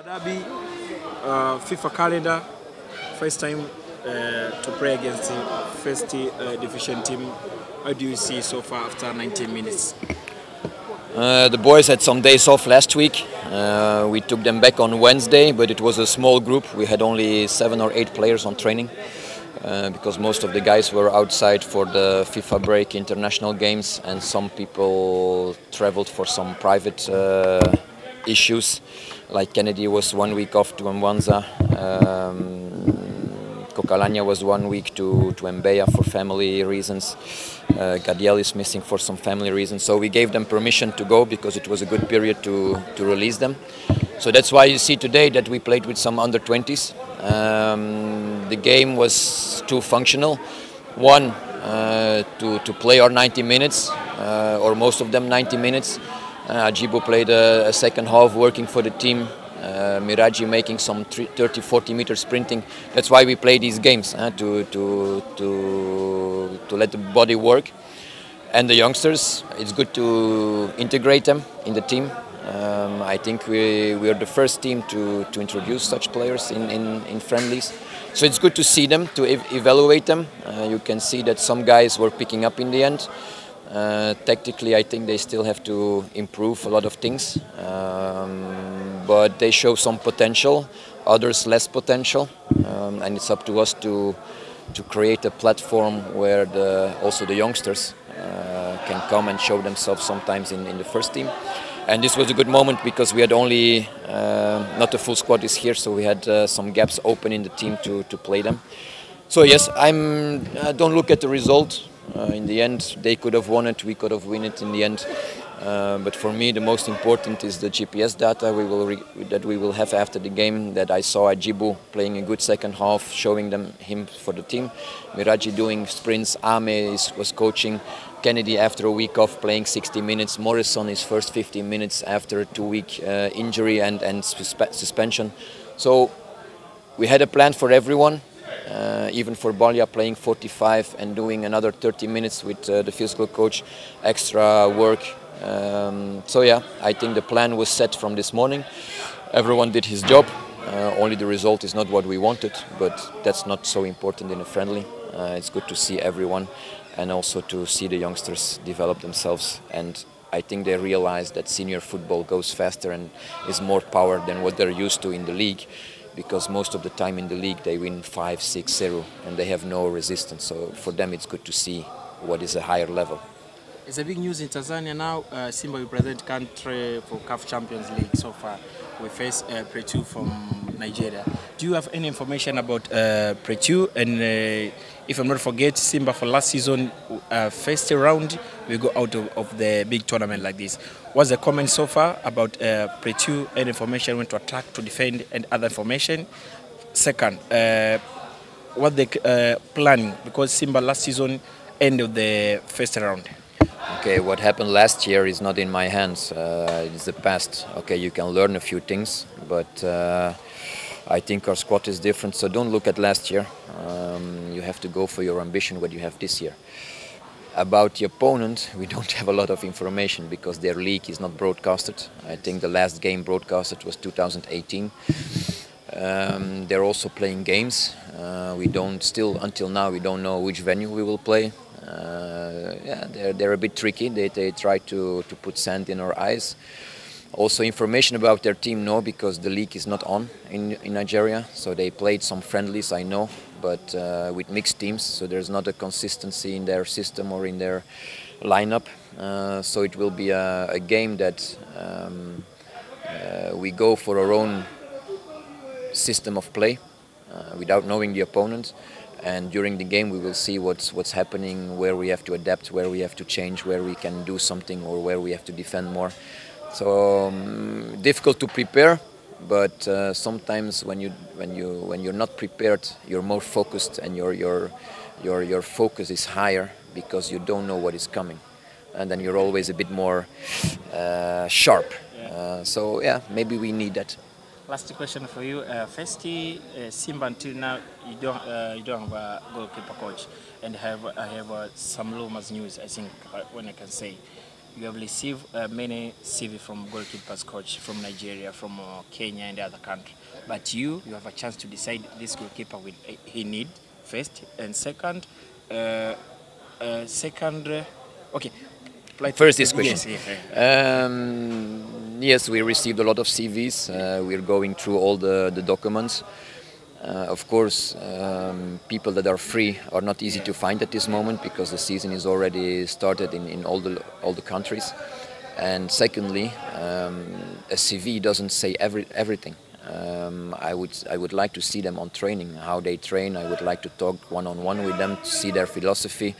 Derby, FIFA calendar, first time to play against the first division team. How do you see so far after 19 minutes? The boys had some days off last week. We took them back on Wednesday, but it was a small group. We had only 7 or 8 players on training because most of the guys were outside for the FIFA break, international games, and some people traveled for some private issues. Like Kennedy was 1 week off to Uwanja. Kocha was 1 week to Mbeya for family reasons. Gadiel is missing for some family reasons. So we gave them permission to go because it was a good period to release them. So that's why you see today that we played with some under-20s. The game was too functional. One, to play our 90 minutes, or most of them 90 minutes. Ajibu played a second half working for the team. Miraji making some 30-40 meter sprinting. That's why we play these games, to let the body work. And the youngsters, it's good to integrate them in the team. I think we are the first team to introduce such players in friendlies. So it's good to see them, to evaluate them. You can see that some guys were picking up in the end. Tactically, I think they still have to improve a lot of things, but they show some potential, others less potential, and it's up to us to create a platform where also the youngsters can come and show themselves sometimes in the first team. And this was a good moment because we had only, not the full squad is here, so we had some gaps open in the team to play them. So yes, don't look at the result. In the end, they could have won it, we could have won it in the end. But for me, the most important is the GPS data that we will have after the game. That I saw Ajibu playing a good second half, showing him for the team. Miraji doing sprints. Ame was coaching. Kennedy after a week off playing 60 minutes. Morrison his first 15 minutes after a 2-week injury and suspension. So we had a plan for everyone. Even for Balya playing 45 and doing another 30 minutes with the physical coach, extra work. So yeah, I think the plan was set from this morning. Everyone did his job. Only the result is not what we wanted, but that's not so important in a friendly. It's good to see everyone and also to see the youngsters develop themselves. And I think they realize that senior football goes faster and is more power than what they're used to in the league. Because most of the time in the league they win 5-6-0 and they have no resistance. So for them it's good to see what is a higher level. It's a big news in Tanzania now. Simba will present country for CAF Champions League so far. We face Pretu from Nigeria. Do you have any information about Pretu? And if I'm not forget, Simba for last season, first round, we go out of the big tournament like this. What's the comment so far about Pretu? Any information when to attack, to defend, and other information? Second, what they planning? Because Simba last season ended the first round. Okay, what happened last year is not in my hands. It's the past. Okay, you can learn a few things, but I think our squad is different. So don't look at last year. You have to go for your ambition, what you have this year. About the opponent, we don't have a lot of information because their league is not broadcasted. I think the last game broadcasted was 2018. They're also playing games. Until now, we don't know which venue we will play. Yeah, they're a bit tricky. They try to put sand in our eyes. Also information about their team, no, because the league is not on in Nigeria. So they played some friendlies, I know, but with mixed teams. So there's not a consistency in their system or in their lineup. So it will be a game that we go for our own system of play without knowing the opponent. And during the game we will see what's happening, where we have to adapt, where we have to change, where we can do something or where we have to defend more. So difficult to prepare, but sometimes when you're not prepared, you're more focused and your focus is higher because you don't know what is coming, and then you're always a bit more sharp. So yeah, maybe we need that. Last question for you. Firstly, Simba until now you don't have a goalkeeper coach, and I have some rumors news. I think when I can say, you have received many CV from goalkeepers coach from Nigeria, from Kenya and the other country. But you have a chance to decide this goalkeeper will he need first and second. Okay. First this question. Yes, yes, we received a lot of CVs. We're going through all the documents. Of course, people that are free are not easy to find at this moment because the season is already started in all the countries. And secondly, a CV doesn't say everything. I would like to see them on training, how they train. I would like to talk one-on-one with them to see their philosophy,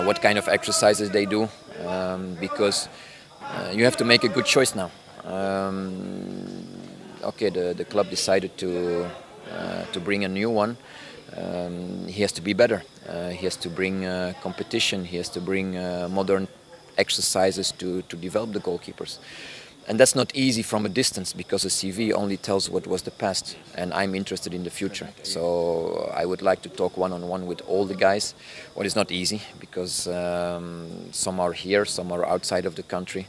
what kind of exercises they do, because you have to make a good choice now. Okay, the club decided to bring a new one. He has to be better. He has to bring competition. He has to bring modern exercises to develop the goalkeepers. And that's not easy from a distance because a CV only tells what was the past, and I'm interested in the future. So I would like to talk one-on-one with all the guys. What is not easy because some are here, some are outside of the country.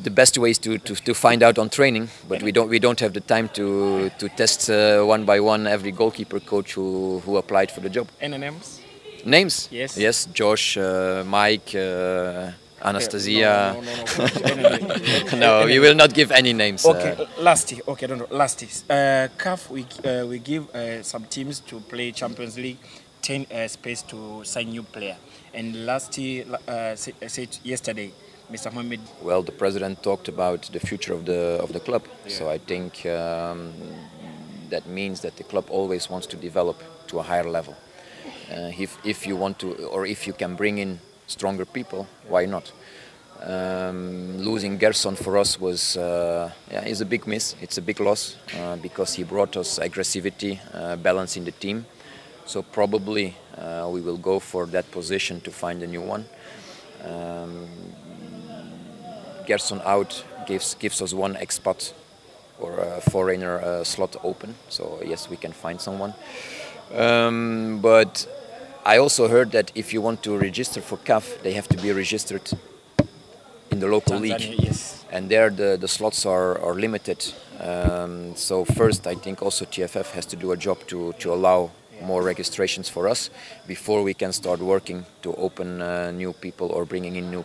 The best way is to find out on training, but we don't have the time to test one by one every goalkeeper coach who applied for the job. Any names? Names? Yes. Yes, Josh, Mike, Anastasia. No, we will not give any names. Okay, lasty. Okay, lasty. CAF, we give some teams to play Champions League 10 space to sign new player. And lasty said yesterday, Mr. Mohamed. Well, the president talked about the future of the club. Yeah. So I think that means that the club always wants to develop to a higher level. If you want to, or if you can bring in stronger people, why not? Losing Gerson for us was is a big miss. It's a big loss because he brought us aggressivity, balance in the team. So probably we will go for that position to find a new one. Gerson out gives us one expat or a foreigner slot open. So yes, we can find someone. But I also heard that if you want to register for CAF, they have to be registered in the local Tanzania, league. Yes. And there the slots are limited. So first, I think also TFF has to do a job to allow more registrations for us before we can start working to open new people or bringing in new